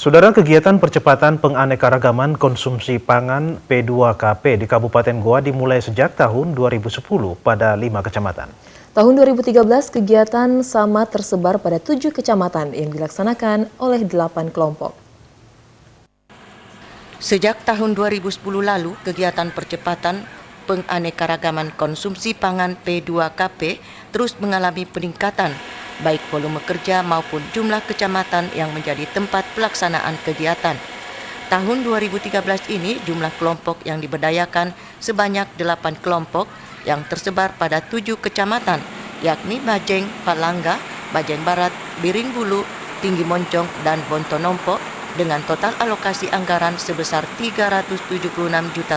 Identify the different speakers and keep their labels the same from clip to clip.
Speaker 1: Saudara, kegiatan percepatan penganekaragaman konsumsi pangan P2KP di Kabupaten Goa dimulai sejak tahun 2010 pada 5 kecamatan.
Speaker 2: Tahun 2013, kegiatan sama tersebar pada 7 kecamatan yang dilaksanakan oleh 8 kelompok.
Speaker 3: Sejak tahun 2010 lalu, kegiatan percepatan penganekaragaman konsumsi pangan P2KP terus mengalami peningkatan, baik volume kerja maupun jumlah kecamatan yang menjadi tempat pelaksanaan kegiatan. Tahun 2013 ini jumlah kelompok yang diberdayakan sebanyak 8 kelompok yang tersebar pada 7 kecamatan, yakni Bajeng, Palangga, Bajeng Barat, Biring Bulu, Tinggi Moncong, dan Bontonompo dengan total alokasi anggaran sebesar Rp376 juta.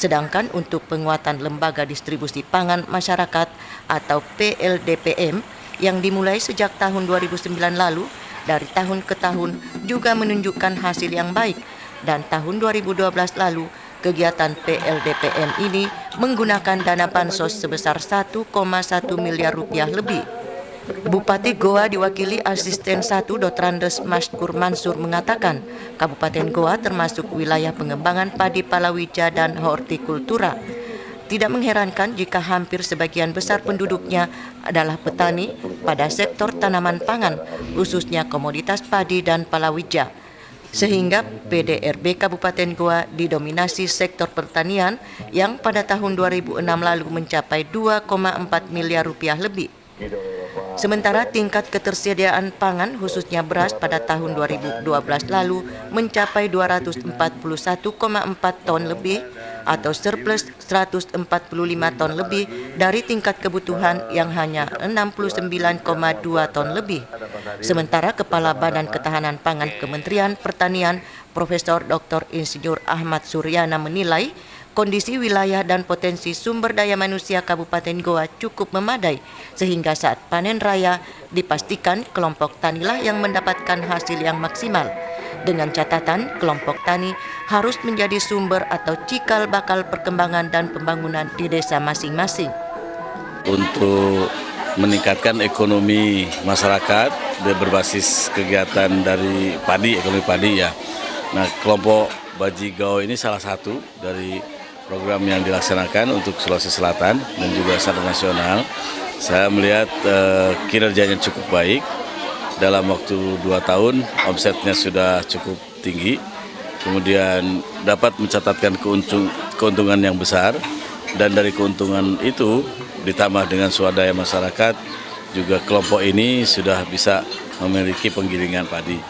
Speaker 3: Sedangkan untuk penguatan lembaga distribusi pangan masyarakat atau PLDPM yang dimulai sejak tahun 2009 lalu, dari tahun ke tahun juga menunjukkan hasil yang baik, dan tahun 2012 lalu kegiatan PLDPM ini menggunakan dana bansos sebesar Rp1,1 miliar lebih. Bupati Goa diwakili Asisten 1 Dotrandes Maskur Mansur mengatakan, Kabupaten Goa termasuk wilayah pengembangan padi palawija dan hortikultura. Tidak mengherankan jika hampir sebagian besar penduduknya adalah petani pada sektor tanaman pangan, khususnya komoditas padi dan palawija. Sehingga PDRB Kabupaten Goa didominasi sektor pertanian yang pada tahun 2006 lalu mencapai Rp2,4 miliar lebih. Sementara tingkat ketersediaan pangan khususnya beras pada tahun 2012 lalu mencapai 241,4 ton lebih atau surplus 145 ton lebih dari tingkat kebutuhan yang hanya 69,2 ton lebih. Sementara Kepala Badan Ketahanan Pangan Kementerian Pertanian Profesor Dr. Insinyur Ahmad Suryana menilai kondisi wilayah dan potensi sumber daya manusia Kabupaten Goa cukup memadai sehingga saat panen raya dipastikan kelompok tanilah yang mendapatkan hasil yang maksimal. Dengan catatan kelompok tani harus menjadi sumber atau cikal bakal perkembangan dan pembangunan di desa masing-masing.
Speaker 4: Untuk meningkatkan ekonomi masyarakat berbasis kegiatan dari padi, ekonomi padi ya. Nah, kelompok Bajigau ini salah satu dari program yang dilaksanakan untuk Sulawesi Selatan dan juga secara nasional. Saya melihat kinerjanya cukup baik. Dalam waktu 2 tahun omsetnya sudah cukup tinggi. Kemudian dapat mencatatkan keuntungan yang besar, dan dari keuntungan itu ditambah dengan swadaya masyarakat, juga kelompok ini sudah bisa memiliki penggilingan padi.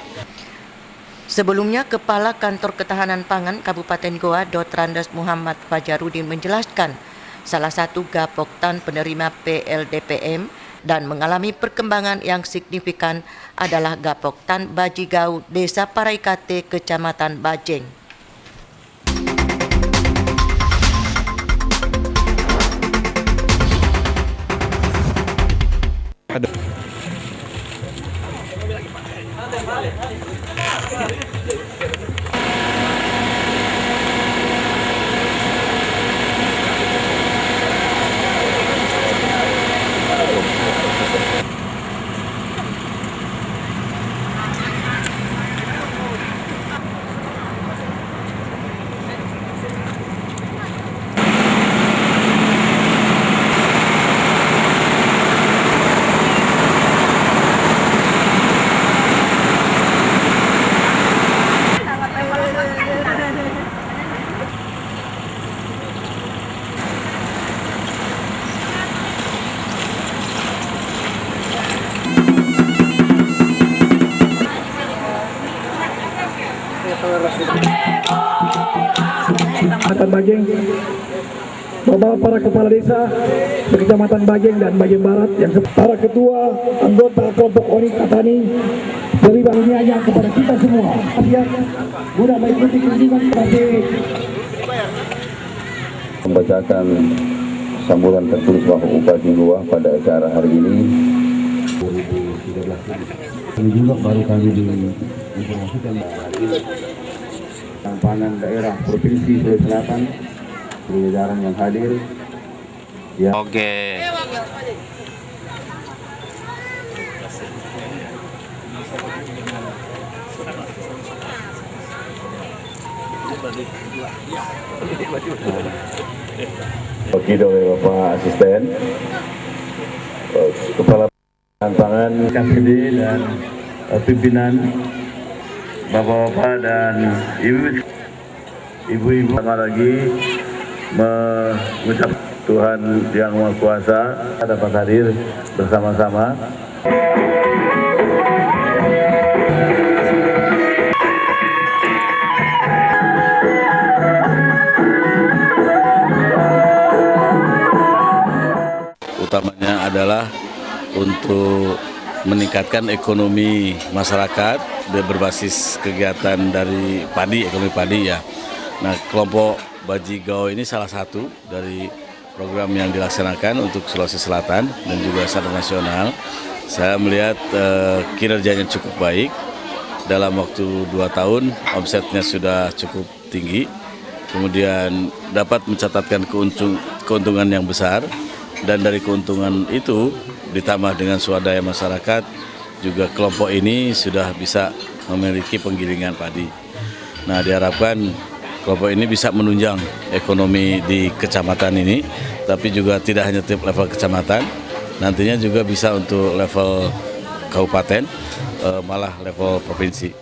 Speaker 3: Sebelumnya, Kepala Kantor Ketahanan Pangan Kabupaten Goa Dotrandes Muhammad Fajarudin menjelaskan, salah satu gapoktan penerima PLDPM dan mengalami perkembangan yang signifikan adalah Gapoktan Bajigau Desa Paraikate, Kecamatan Bajeng.
Speaker 5: Kecamatan Bajeng, Bapak para kepala desa Kecamatan Bajeng dan Bajeng Barat, yang para ketua anggota kelompok wanita tani, dari bagiannya kepada kita semua, yang guna mengikuti kunjungan
Speaker 6: membacakan sambutan tertulis Bupati Goa pada acara hari ini.
Speaker 5: 2013 ini juga baru kami diinformasikan pangan daerah Provinsi Sulawesi Selatan, jajaran yang hadir. Ya.
Speaker 4: Oke.
Speaker 6: Wakil oleh Bapak Asisten, Kepala Pangan KPD dan pimpinan Bapak-bapak dan ibu-ibu. Sama lagi mengucap Tuhan Yang Maha Kuasa dapat hadir bersama-sama.
Speaker 4: Utamanya adalah untuk meningkatkan ekonomi masyarakat berbasis kegiatan dari padi, ekonomi padi ya. Nah, kelompok Baji Gao ini salah satu dari program yang dilaksanakan untuk Sulawesi Selatan dan juga secara nasional. Saya melihat kinerjanya cukup baik. Dalam waktu 2 tahun omsetnya sudah cukup tinggi. Kemudian dapat mencatatkan keuntungan yang besar. Dan dari keuntungan itu ditambah dengan swadaya masyarakat, juga kelompok ini sudah bisa memiliki penggilingan padi. Nah, diharapkan kelompok ini bisa menunjang ekonomi di kecamatan ini, tapi juga tidak hanya tiap level kecamatan, nantinya juga bisa untuk level kabupaten, malah level provinsi.